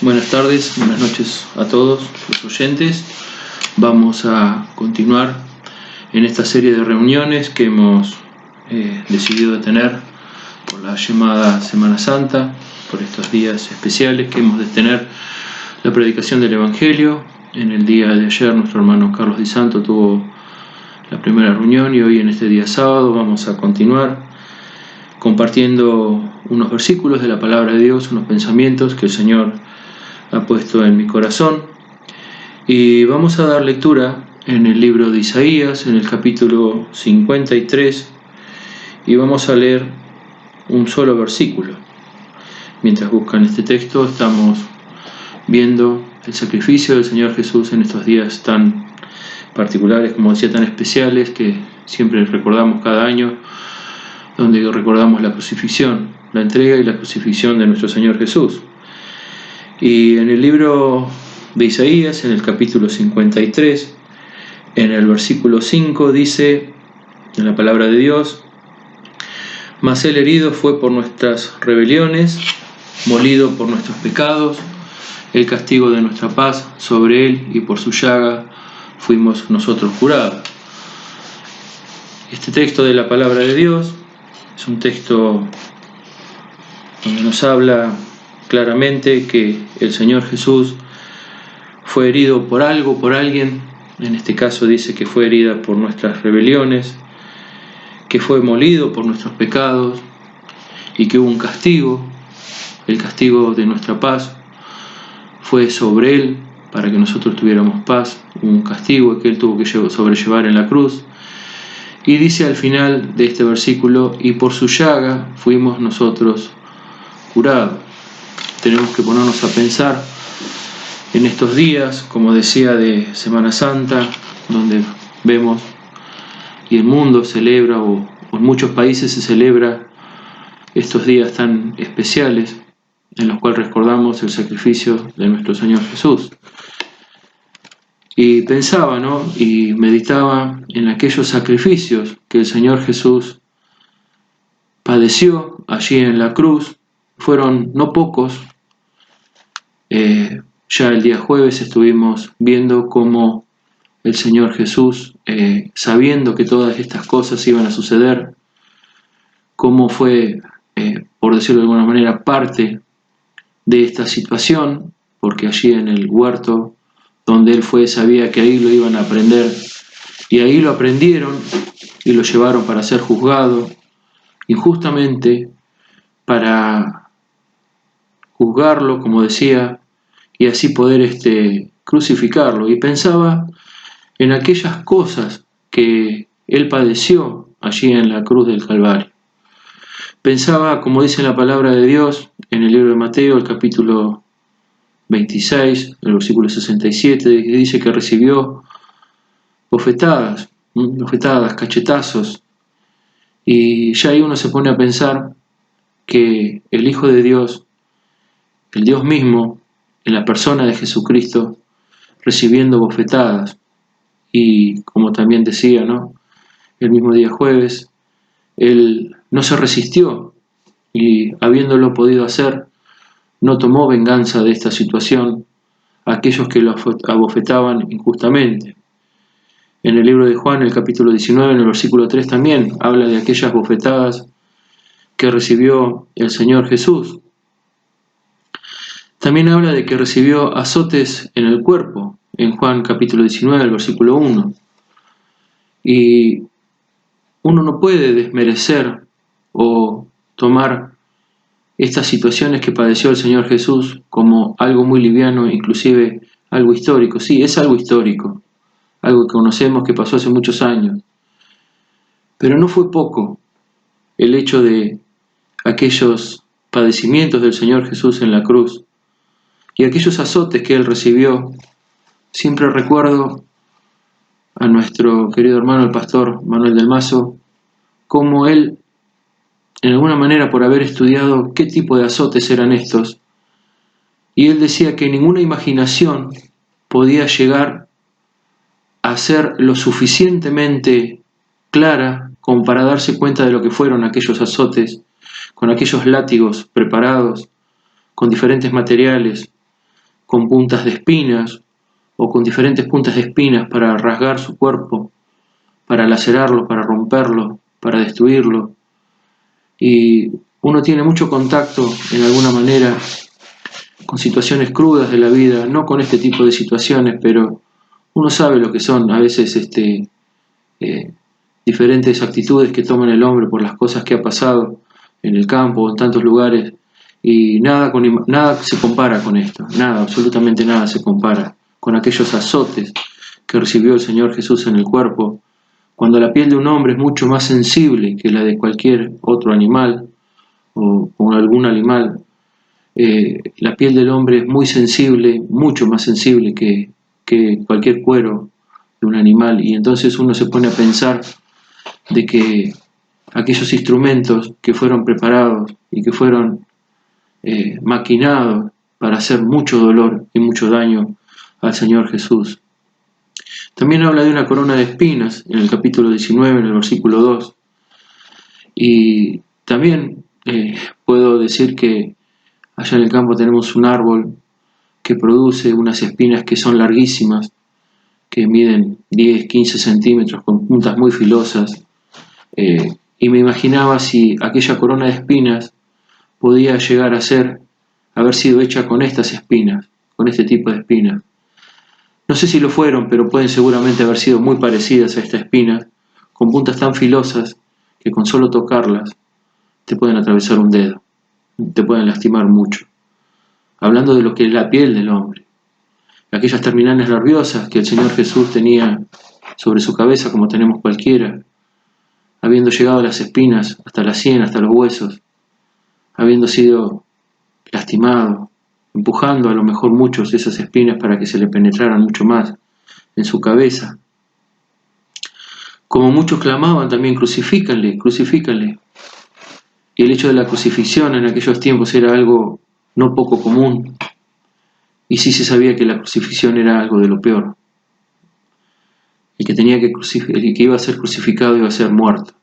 Buenas tardes, buenas noches a todos los oyentes. Vamos a continuar en esta serie de reuniones que hemos decidido tener por la llamada Semana Santa, por estos días especiales que hemos de tener la predicación del Evangelio. En el día de ayer nuestro hermano Carlos Di Santo tuvo la primera reunión y hoy en este día sábado vamos a continuar compartiendo unos versículos de la palabra de Dios, unos pensamientos que el Señor ha puesto en mi corazón, y vamos a dar lectura en el libro de Isaías, en el capítulo 53, y vamos a leer un solo versículo. Mientras buscan este texto, estamos viendo el sacrificio del Señor Jesús en estos días tan particulares, como decía, tan especiales, que siempre recordamos cada año, donde recordamos la crucifixión, la entrega y la crucifixión de nuestro Señor Jesús. Y en el libro de Isaías, en el capítulo 53, en el versículo 5, dice, en la palabra de Dios: mas él herido fue por nuestras rebeliones, molido por nuestros pecados, el castigo de nuestra paz sobre él, y por su llaga fuimos nosotros curados. Este texto de la palabra de Dios es un texto donde nos habla claramente que el Señor Jesús fue herido por algo, por alguien. En este caso dice que fue herida por nuestras rebeliones, que fue molido por nuestros pecados y que hubo un castigo. El castigo de nuestra paz fue sobre él para que nosotros tuviéramos paz. Un castigo que él tuvo que sobrellevar en la cruz. Y dice al final de este versículo: y por su llaga fuimos nosotros curados. Tenemos que ponernos a pensar en estos días, como decía, de Semana Santa, donde vemos y el mundo celebra, o en muchos países se celebra estos días tan especiales en los cuales recordamos el sacrificio de nuestro Señor Jesús. Y pensaba, y meditaba en aquellos sacrificios que el Señor Jesús padeció allí en la cruz. Fueron no pocos. Ya el día jueves estuvimos viendo cómo el Señor Jesús, sabiendo que todas estas cosas iban a suceder, cómo fue, por decirlo de alguna manera, parte de esta situación, porque allí en el huerto donde él fue, sabía que ahí lo iban a aprender, y ahí lo aprendieron y lo llevaron para ser juzgado, injustamente, para juzgarlo, como decía, y así poder crucificarlo. Y pensaba en aquellas cosas que él padeció allí en la cruz del Calvario. Pensaba, como dice la palabra de Dios en el libro de Mateo, el capítulo 26, el versículo 67, dice que recibió bofetadas, cachetazos, y ya ahí uno se pone a pensar que el Hijo de Dios, el Dios mismo, en la persona de Jesucristo, recibiendo bofetadas, y como también decía, el mismo día jueves, él no se resistió, y habiéndolo podido hacer, no tomó venganza de esta situación a aquellos que lo abofetaban injustamente. En el libro de Juan, el capítulo 19, en el versículo 3 también habla de aquellas bofetadas que recibió el Señor Jesús. También habla de que recibió azotes en el cuerpo, en Juan capítulo 19, el versículo 1. Y uno no puede desmerecer o tomar estas situaciones que padeció el Señor Jesús como algo muy liviano, inclusive algo histórico. Sí, es algo histórico, algo que conocemos, que pasó hace muchos años. Pero no fue poco el hecho de aquellos padecimientos del Señor Jesús en la cruz y aquellos azotes que él recibió. Siempre recuerdo a nuestro querido hermano, el pastor Manuel del Mazo, cómo él, en alguna manera, por haber estudiado qué tipo de azotes eran estos, y él decía que ninguna imaginación podía llegar a ser lo suficientemente clara como para darse cuenta de lo que fueron aquellos azotes, con aquellos látigos preparados, con diferentes materiales, con puntas de espinas o con diferentes puntas de espinas para rasgar su cuerpo, para lacerarlo, para romperlo, para destruirlo. Y uno tiene mucho contacto, en alguna manera, con situaciones crudas de la vida, no con este tipo de situaciones, pero uno sabe lo que son a veces diferentes actitudes que toma el hombre por las cosas que ha pasado en el campo o en tantos lugares, y nada se compara con esto, nada, absolutamente nada se compara con aquellos azotes que recibió el Señor Jesús en el cuerpo, cuando la piel de un hombre es mucho más sensible que la de cualquier otro animal o con algún animal. La piel del hombre es muy sensible, mucho más sensible que cualquier cuero de un animal, y entonces uno se pone a pensar de que aquellos instrumentos que fueron preparados y que fueron maquinados para hacer mucho dolor y mucho daño al Señor Jesús. También habla de una corona de espinas en el capítulo 19, en el versículo 2, y también puedo decir que allá en el campo tenemos un árbol que produce unas espinas que son larguísimas, que miden 10, 15 centímetros con puntas muy filosas, y me imaginaba si aquella corona de espinas podía llegar a haber sido hecha con estas espinas, con este tipo de espinas. No sé si lo fueron, pero pueden seguramente haber sido muy parecidas a esta espina, con puntas tan filosas que con solo tocarlas te pueden atravesar un dedo, te pueden lastimar mucho. Hablando de lo que es la piel del hombre, aquellas terminales nerviosas que el Señor Jesús tenía sobre su cabeza, como tenemos cualquiera, habiendo llegado a las espinas hasta la sien, hasta los huesos, habiendo sido lastimado, empujando a lo mejor muchos de esas espinas para que se le penetraran mucho más en su cabeza. Como muchos clamaban también, crucifícanle, crucifícanle. Y el hecho de la crucifixión en aquellos tiempos era algo no poco común, y sí se sabía que la crucifixión era algo de lo peor. El que iba a ser crucificado iba a ser muerto.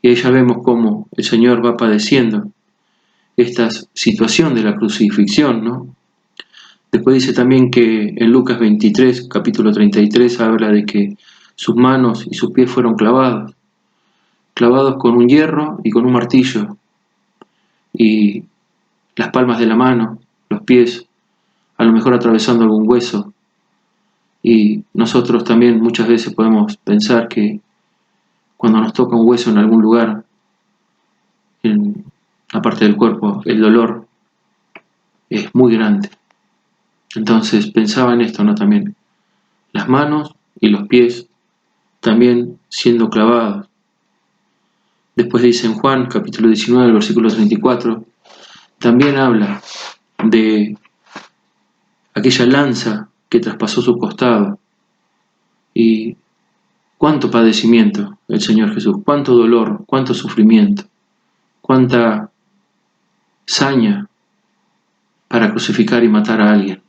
Y ahí ya vemos cómo el Señor va padeciendo esta situación de la crucifixión, ¿no? Después dice también que en Lucas 23, capítulo 33, habla de que sus manos y sus pies fueron clavados con un hierro y con un martillo, y las palmas de la mano, los pies, a lo mejor atravesando algún hueso. Y nosotros también muchas veces podemos pensar que cuando nos toca un hueso en algún lugar, en la parte del cuerpo, el dolor es muy grande. Entonces pensaba en esto, ¿no? También las manos y los pies también siendo clavados. Después dice en Juan, capítulo 19, versículo 34, también habla de aquella lanza que traspasó su costado. Y cuánto padecimiento el Señor Jesús, cuánto dolor, cuánto sufrimiento, cuánta saña para crucificar y matar a alguien.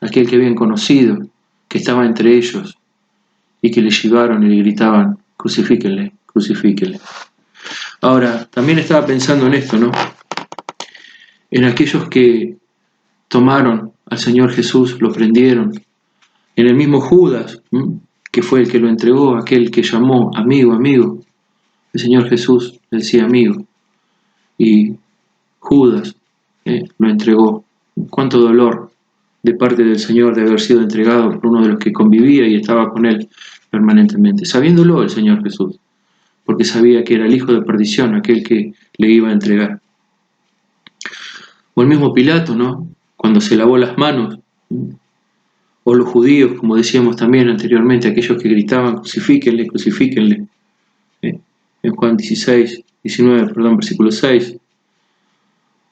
Aquel que habían conocido, que estaba entre ellos, y que le llevaron y le gritaban, crucifíquenle, crucifíquenle. Ahora, también estaba pensando en esto, ¿no? En aquellos que tomaron al Señor Jesús, lo prendieron, en el mismo Judas, que fue el que lo entregó, aquel que llamó amigo, amigo. El Señor Jesús le decía amigo, y Judas lo entregó. Cuánto dolor de parte del Señor de haber sido entregado por uno de los que convivía y estaba con él permanentemente, sabiéndolo el Señor Jesús, porque sabía que era el hijo de perdición aquel que le iba a entregar. O el mismo Pilato, ¿no? Cuando se lavó las manos, o los judíos, como decíamos también anteriormente, aquellos que gritaban, crucifíquenle, crucifíquenle, en Juan 19, versículo 6,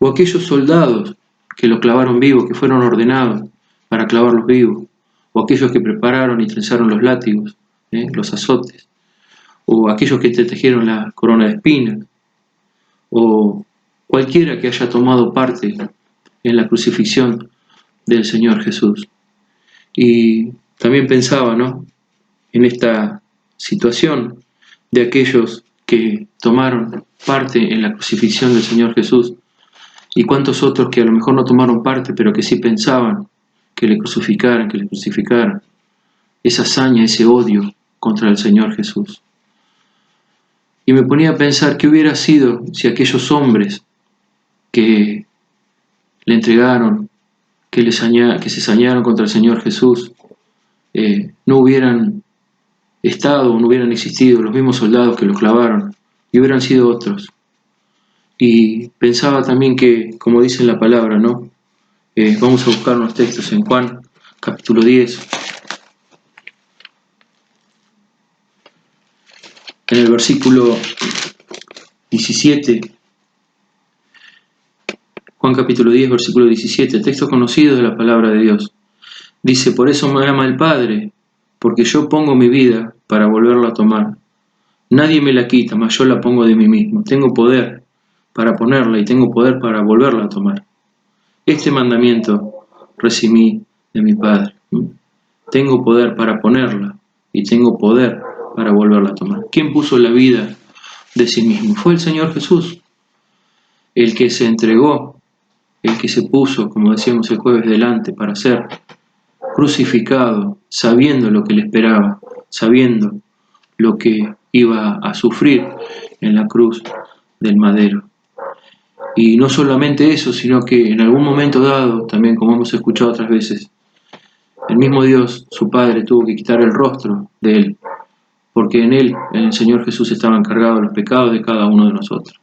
o aquellos soldados que lo clavaron vivo, que fueron ordenados para clavarlos vivos, o aquellos que prepararon y trenzaron los látigos, los azotes, o aquellos que te tejieron la corona de espinas, o cualquiera que haya tomado parte en la crucifixión del Señor Jesús. Y también pensaba, ¿no?, en esta situación de aquellos que tomaron parte en la crucifixión del Señor Jesús, Y cuántos otros que a lo mejor no tomaron parte, pero que sí pensaban que le crucificaran, que le crucificaran. Esa hazaña, ese odio contra el Señor Jesús. Y me ponía a pensar qué hubiera sido si aquellos hombres que le entregaron, que se sañaron contra el Señor Jesús, no hubieran estado, no hubieran existido los mismos soldados que los clavaron, y hubieran sido otros. Y pensaba también que, como dice la palabra, ¿no? Vamos a buscar unos textos en Juan, capítulo 10. En el versículo 17, Juan capítulo 10, versículo 17, texto conocido de la palabra de Dios. Dice, por eso me ama el Padre, porque yo pongo mi vida para volverla a tomar. Nadie me la quita, mas yo la pongo de mí mismo. Tengo poder para ponerla y tengo poder para volverla a tomar. Este mandamiento recibí de mi Padre. Tengo poder para ponerla y tengo poder para volverla a tomar. ¿Quién puso la vida de sí mismo? Fue el Señor Jesús, el que se entregó, el que se puso, como decíamos el jueves, delante para ser crucificado, sabiendo lo que le esperaba, sabiendo lo que iba a sufrir en la cruz del madero. Y no solamente eso, sino que en algún momento dado, también como hemos escuchado otras veces, el mismo Dios, su Padre, tuvo que quitar el rostro de él, porque en él, en el Señor Jesús, estaban cargados los pecados de cada uno de nosotros.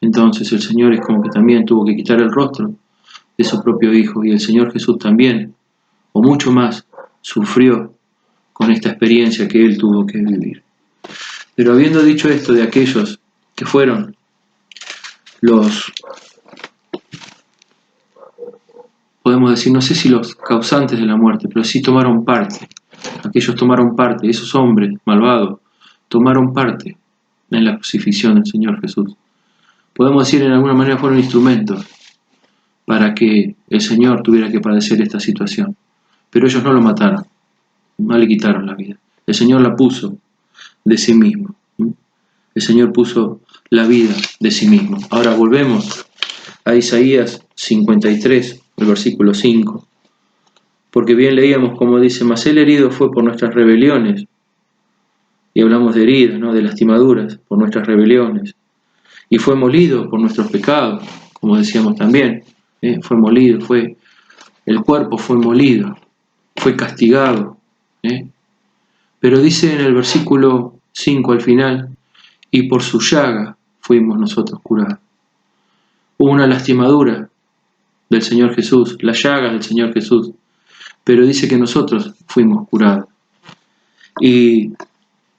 Entonces el Señor es como que también tuvo que quitar el rostro de su propio Hijo, y el Señor Jesús también, o mucho más, sufrió con esta experiencia que él tuvo que vivir. Pero habiendo dicho esto de aquellos que fueron los, podemos decir, no sé si los causantes de la muerte, pero sí tomaron parte, aquellos tomaron parte, esos hombres malvados tomaron parte en la crucifixión del Señor Jesús. Podemos decir, en alguna manera fueron instrumentos para que el Señor tuviera que padecer esta situación. Pero ellos no lo mataron, no le quitaron la vida. El Señor la puso de sí mismo. El Señor puso la vida de sí mismo. Ahora volvemos a Isaías 53, el versículo 5. Porque bien leíamos como dice, mas el herido fue por nuestras rebeliones. Y hablamos de heridas, ¿no? De lastimaduras por nuestras rebeliones. Y fue molido por nuestros pecados, como decíamos también. Fue molido, el cuerpo fue molido, fue castigado. Pero dice en el versículo 5 al final, y por su llaga fuimos nosotros curados. Hubo una lastimadura del Señor Jesús, la llaga del Señor Jesús, pero dice que nosotros fuimos curados. Y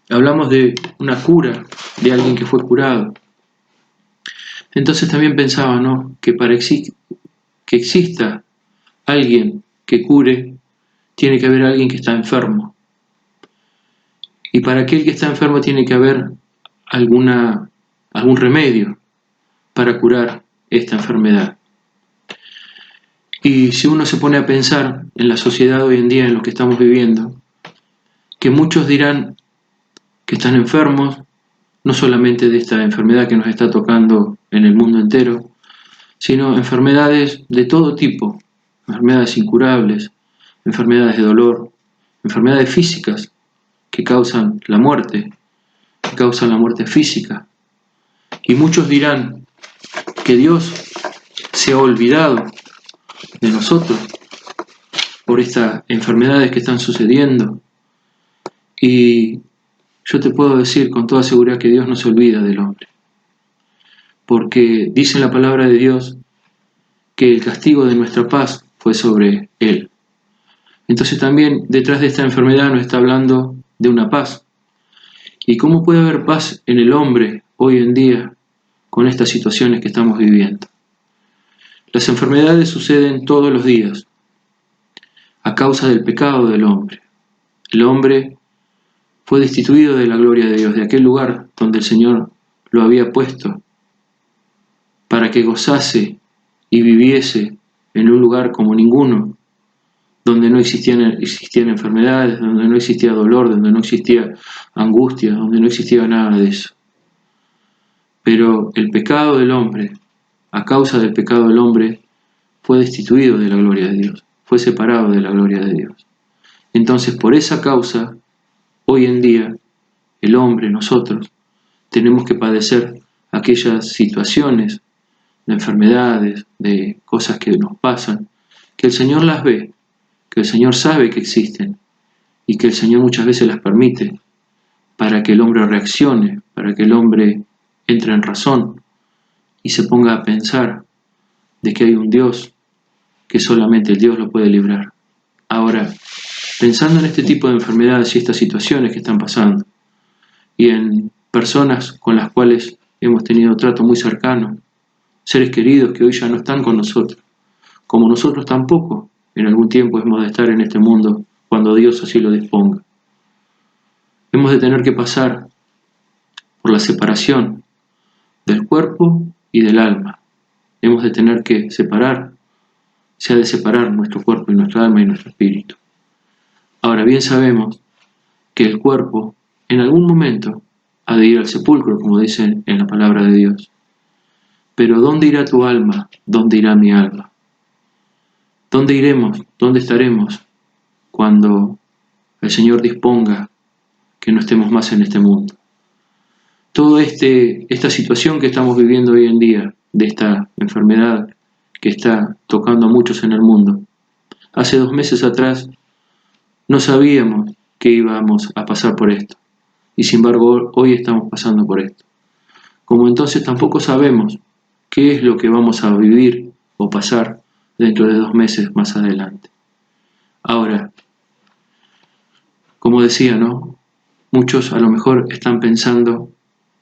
hablamos de una cura, de alguien que fue curado. Entonces también pensaba, ¿no? Que para que exista alguien que cure, tiene que haber alguien que está enfermo. Y para aquel que está enfermo tiene que haber algún remedio para curar esta enfermedad. Y si uno se pone a pensar en la sociedad hoy en día, en lo que estamos viviendo, que muchos dirán que están enfermos, no solamente de esta enfermedad que nos está tocando en el mundo entero, sino enfermedades de todo tipo, enfermedades incurables, enfermedades de dolor, enfermedades físicas que causan la muerte física. Y muchos dirán que Dios se ha olvidado de nosotros por estas enfermedades que están sucediendo. Y yo te puedo decir con toda seguridad que Dios no se olvida del hombre, porque dice en la palabra de Dios que el castigo de nuestra paz fue sobre él. Entonces también detrás de esta enfermedad nos está hablando de una paz. ¿Y cómo puede haber paz en el hombre hoy en día con estas situaciones que estamos viviendo? Las enfermedades suceden todos los días a causa del pecado del hombre. El hombre fue destituido de la gloria de Dios, de aquel lugar donde el Señor lo había puesto para que gozase y viviese en un lugar como ninguno, donde no existían enfermedades, donde no existía dolor, donde no existía angustia, donde no existía nada de eso. Pero el pecado del hombre a causa del pecado del hombre, fue destituido de la gloria de Dios, fue separado de la gloria de Dios. Entonces, por esa causa, hoy en día, el hombre, nosotros, tenemos que padecer aquellas situaciones de enfermedades, de cosas que nos pasan, que el Señor las ve, que el Señor sabe que existen y que el Señor muchas veces las permite para que el hombre reaccione, para que el hombre entre en razón y se ponga a pensar de que hay un Dios, que solamente el Dios lo puede librar. Ahora, pensando en este tipo de enfermedades y estas situaciones que están pasando, y en personas con las cuales hemos tenido trato muy cercano, seres queridos que hoy ya no están con nosotros, como nosotros tampoco en algún tiempo hemos de estar en este mundo cuando Dios así lo disponga. Hemos de tener que pasar por la separación del cuerpo y del alma. Hemos de tener que separar, se ha de separar nuestro cuerpo y nuestra alma y nuestro espíritu. Ahora bien sabemos que el cuerpo en algún momento ha de ir al sepulcro, como dicen en la palabra de Dios. Pero ¿dónde irá tu alma? ¿Dónde irá mi alma? ¿Dónde iremos? ¿Dónde estaremos cuando el Señor disponga que no estemos más en este mundo? Toda esta situación que estamos viviendo hoy en día, de esta enfermedad que está tocando a muchos en el mundo, hace 2 meses atrás no sabíamos que íbamos a pasar por esto, y sin embargo hoy estamos pasando por esto. Como entonces tampoco sabemos qué es lo que vamos a vivir o pasar dentro de 2 meses más adelante. Ahora, como decía, ¿no? Muchos a lo mejor están pensando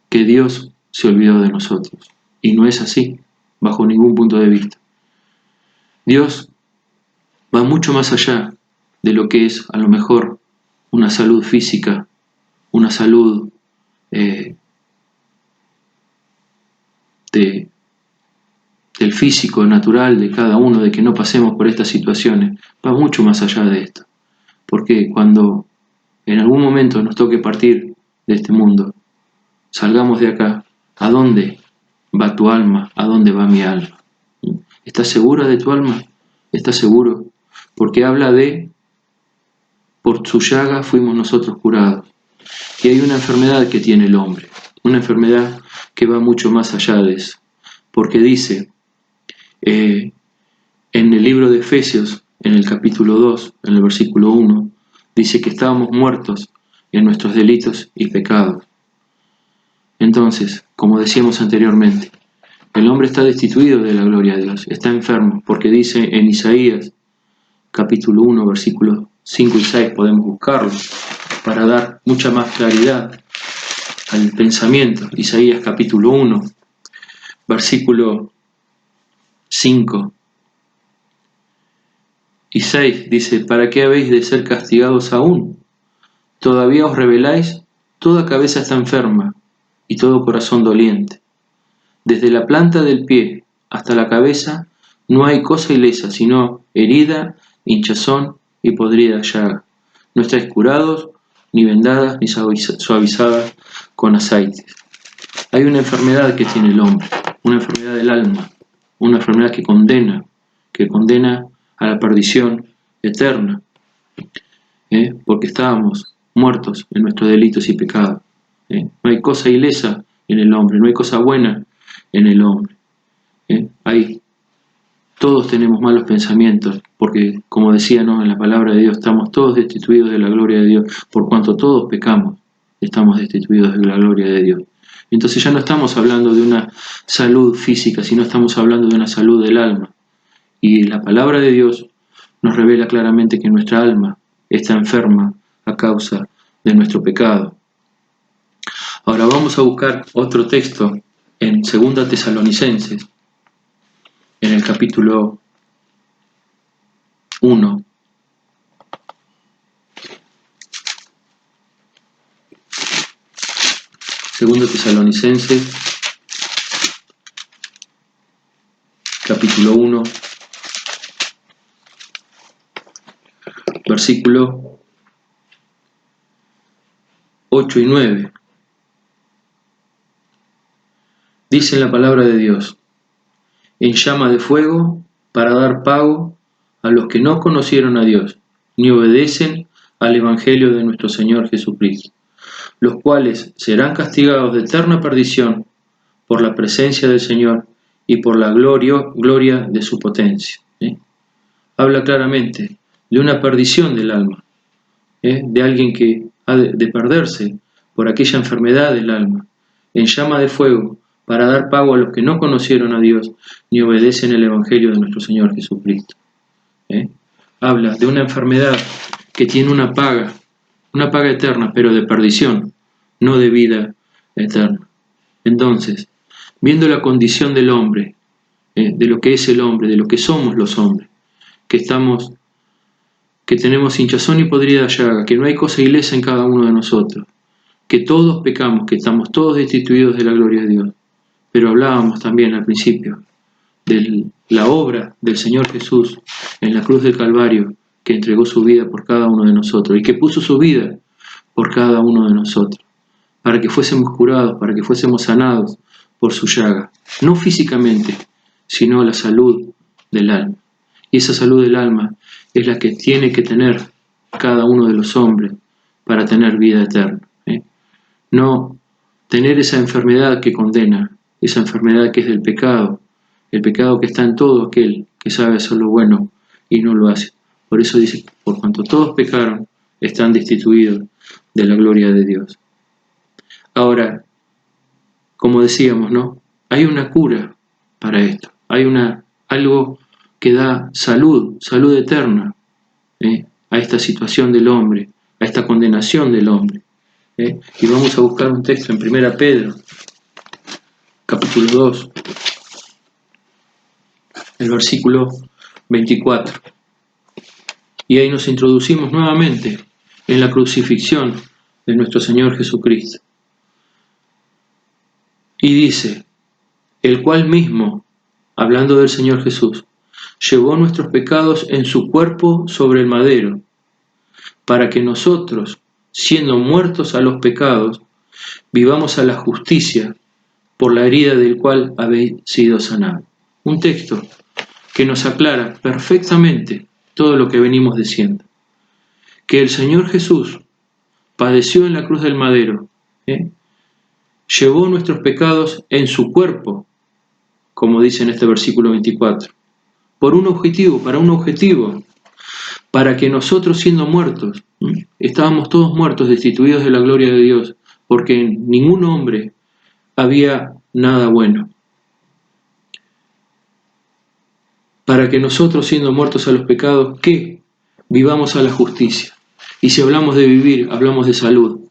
que Dios se olvidó de nosotros, y no es así, bajo ningún punto de vista. Dios va mucho más allá de lo que es a lo mejor una salud física, una salud del físico natural de cada uno, de que no pasemos por estas situaciones, va mucho más allá de esto. Porque cuando en algún momento nos toque partir de este mundo, salgamos de acá, ¿a dónde va tu alma? ¿A dónde va mi alma? ¿Estás segura de tu alma? ¿Estás seguro? Porque habla de, por su llaga fuimos nosotros curados. Y hay una enfermedad que tiene el hombre, una enfermedad que va mucho más allá de eso. Porque dice, en el libro de Efesios, en el capítulo 2, en el versículo 1, dice que estábamos muertos en nuestros delitos y pecados. Entonces, como decíamos anteriormente, el hombre está destituido de la gloria de Dios, está enfermo, porque dice en Isaías, capítulo 1, versículos 5 y 6, podemos buscarlo, para dar mucha más claridad al pensamiento. Isaías capítulo 1, versículo 5 y 6, dice, ¿para qué habéis de ser castigados aún? Todavía os rebeláis, toda cabeza está enferma y todo corazón doliente. Desde la planta del pie hasta la cabeza no hay cosa ilesa, sino herida, hinchazón y podrida llaga. No estáis curados, ni vendadas, ni suavizadas con aceites. Hay una enfermedad que tiene el hombre, una enfermedad del alma, una enfermedad que condena a la perdición eterna, porque estábamos muertos en nuestros delitos y pecados. No hay cosa ilesa en el hombre, no hay cosa buena en el hombre. Todos tenemos malos pensamientos, porque como decía, ¿no?, en la palabra de Dios, estamos todos destituidos de la gloria de Dios, por cuanto todos pecamos, estamos destituidos de la gloria de Dios. Entonces ya no estamos hablando de una salud física, sino estamos hablando de una salud del alma. Y la palabra de Dios nos revela claramente que nuestra alma está enferma a causa de nuestro pecado. Ahora vamos a buscar otro texto en 2 Tesalonicenses, en el capítulo 1. Segundo Tesalonicenses, capítulo 1, versículo 8 y 9. Dice la palabra de Dios, en llama de fuego para dar pago a los que no conocieron a Dios, ni obedecen al Evangelio de nuestro Señor Jesucristo, los cuales serán castigados de eterna perdición por la presencia del Señor y por la gloria de su potencia. Habla claramente de una perdición del alma, de alguien que ha de perderse por aquella enfermedad del alma, en llama de fuego, para dar pago a los que no conocieron a Dios ni obedecen el Evangelio de nuestro Señor Jesucristo. Habla de una enfermedad que tiene una paga eterna, pero de perdición, no de vida eterna. Entonces, viendo la condición del hombre, de lo que es el hombre, de lo que somos los hombres, que tenemos hinchazón y podrida llaga, que no hay cosa ilesa en cada uno de nosotros, que todos pecamos, que estamos todos destituidos de la gloria de Dios. Pero hablábamos también al principio de la obra del Señor Jesús en la cruz del Calvario, que entregó su vida por cada uno de nosotros y que puso su vida por cada uno de nosotros, para que fuésemos curados, para que fuésemos sanados por su llaga, no físicamente, sino la salud del alma. Y esa salud del alma es la que tiene que tener cada uno de los hombres para tener vida eterna. No tener esa enfermedad que condena, esa enfermedad que es del pecado, el pecado que está en todo aquel que sabe hacer lo bueno y no lo hace. Por eso dice, por cuanto todos pecaron, están destituidos de la gloria de Dios. Ahora, como decíamos, ¿no? Hay una cura para esto, hay algo que da salud eterna a esta situación del hombre, a esta condenación del hombre. Y vamos a buscar un texto en 1 Pedro, capítulo 2, el versículo 24. Y ahí nos introducimos nuevamente en la crucifixión de nuestro Señor Jesucristo. Y dice, el cual mismo, hablando del Señor Jesús, llevó nuestros pecados en su cuerpo sobre el madero, para que nosotros, siendo muertos a los pecados, vivamos a la justicia, por la herida del cual habéis sido sanados. Un texto que nos aclara perfectamente todo lo que venimos diciendo. Que el Señor Jesús padeció en la cruz del madero, llevó nuestros pecados en su cuerpo, como dice en este versículo 24, para un objetivo, para que nosotros siendo muertos, estábamos todos muertos, destituidos de la gloria de Dios, porque en ningún hombre había nada bueno. Para que nosotros siendo muertos a los pecados, ¿qué? Vivamos a la justicia. Y si hablamos de vivir, hablamos de salud.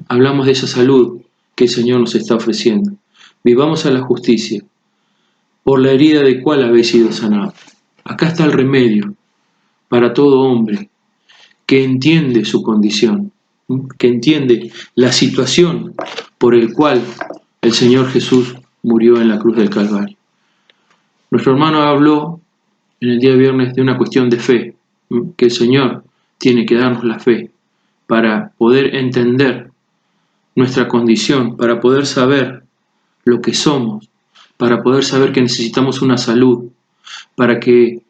Hablamos de esa salud que el Señor nos está ofreciendo. Vivamos a la justicia, por la herida de cual habéis sido sanados. Acá está el remedio para todo hombre que entiende su condición, que entiende la situación por el cual el Señor Jesús murió en la cruz del Calvario. Nuestro hermano habló en el día viernes de una cuestión de fe, que el Señor tiene que darnos la fe para poder entender nuestra condición, para poder saber lo que somos, para poder saber que necesitamos una salud, para que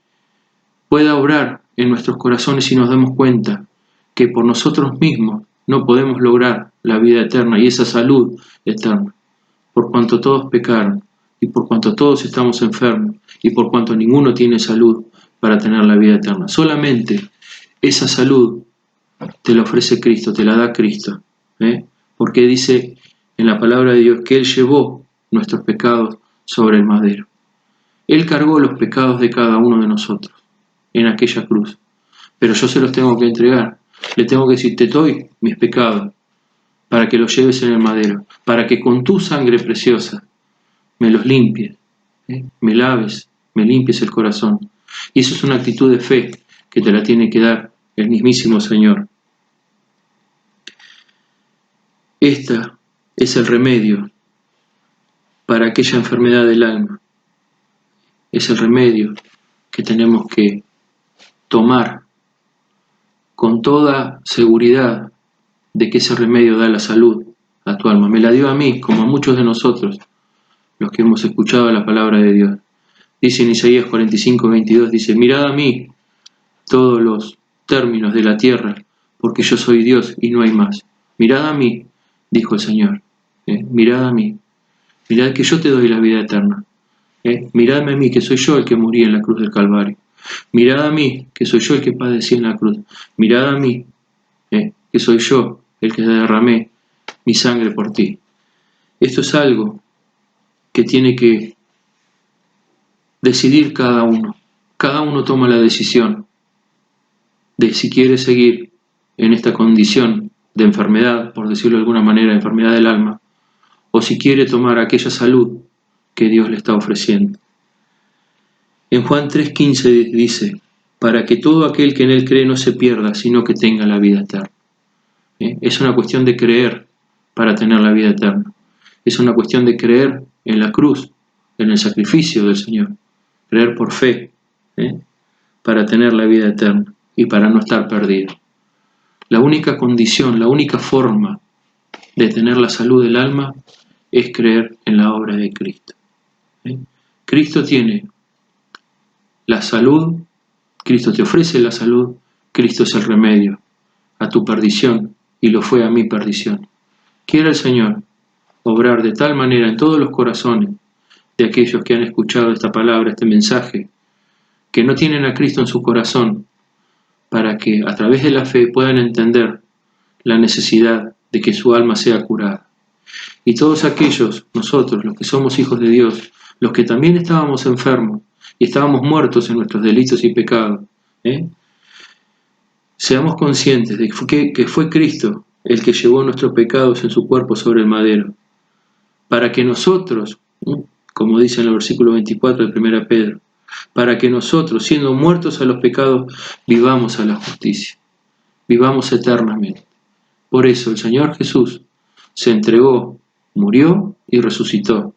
pueda obrar en nuestros corazones y nos demos cuenta que por nosotros mismos no podemos lograr la vida eterna y esa salud eterna, por cuanto todos pecaron y por cuanto todos estamos enfermos y por cuanto ninguno tiene salud para tener la vida eterna. Solamente esa salud te la ofrece Cristo, te la da Cristo, porque dice en la palabra de Dios que Él llevó nuestros pecados sobre el madero. Él cargó los pecados de cada uno de nosotros en aquella cruz, pero yo se los tengo que entregar. Le tengo que decir, te doy mis pecados para que los lleves en el madero, para que con tu sangre preciosa me los limpies, me laves, me limpies el corazón. Y eso es una actitud de fe que te la tiene que dar el mismísimo Señor. Esta es el remedio para aquella enfermedad del alma. Es el remedio que tenemos que tomar con toda seguridad de que ese remedio da la salud a tu alma. Me la dio a mí, como a muchos de nosotros, los que hemos escuchado la palabra de Dios. Dice en Isaías 45:22, dice, mirad a mí todos los términos de la tierra, porque yo soy Dios y no hay más. Mirad a mí, dijo el Señor, mirad a mí, mirad que yo te doy la vida eterna. Miradme a mí, que soy yo el que morí en la cruz del Calvario. Mirad a mí, que soy yo el que padecí en la cruz. Mirad a mí, que soy yo el que derramé mi sangre por ti. Esto es algo que tiene que decidir cada uno. Cada uno toma la decisión de si quiere seguir en esta condición de enfermedad, por decirlo de alguna manera, enfermedad del alma, o si quiere tomar aquella salud que Dios le está ofreciendo. En Juan 3:15 dice, para que todo aquel que en él cree no se pierda, sino que tenga la vida eterna. Es una cuestión de creer para tener la vida eterna. Es una cuestión de creer en la cruz, en el sacrificio del Señor. Creer por fe, para tener la vida eterna y para no estar perdido. La única condición, la única forma de tener la salud del alma es creer en la obra de Cristo. Cristo tiene la salud, Cristo te ofrece la salud, Cristo es el remedio a tu perdición y lo fue a mi perdición. Quiera el Señor obrar de tal manera en todos los corazones de aquellos que han escuchado esta palabra, este mensaje, que no tienen a Cristo en su corazón, para que a través de la fe puedan entender la necesidad de que su alma sea curada. Y todos aquellos, nosotros, los que somos hijos de Dios, los que también estábamos enfermos y estábamos muertos en nuestros delitos y pecados, seamos conscientes de que fue Cristo el que llevó nuestros pecados en su cuerpo sobre el madero, para que nosotros, como dice en el versículo 24 de 1 Pedro, para que nosotros, siendo muertos a los pecados, vivamos a la justicia, vivamos eternamente. Por eso el Señor Jesús se entregó, murió y resucitó.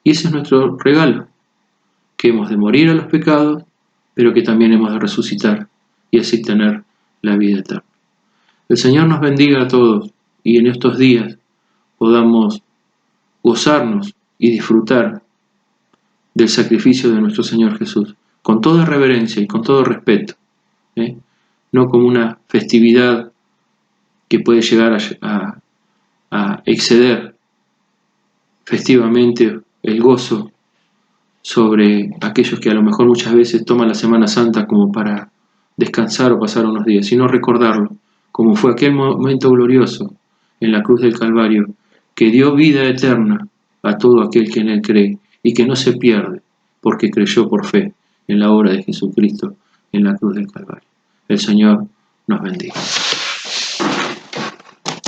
Y ese es nuestro regalo, que hemos de morir a los pecados, pero que también hemos de resucitar y así tener la vida eterna. El Señor nos bendiga a todos y en estos días podamos gozarnos y disfrutar del sacrificio de nuestro Señor Jesús, con toda reverencia y con todo respeto, no como una festividad que puede llegar a exceder festivamente el gozo sobre aquellos que a lo mejor muchas veces toman la Semana Santa como para descansar o pasar unos días, sino recordarlo como fue aquel momento glorioso en la cruz del Calvario, que dio vida eterna a todo aquel que en él cree y que no se pierde porque creyó por fe en la obra de Jesucristo en la cruz del Calvario. El Señor nos bendiga.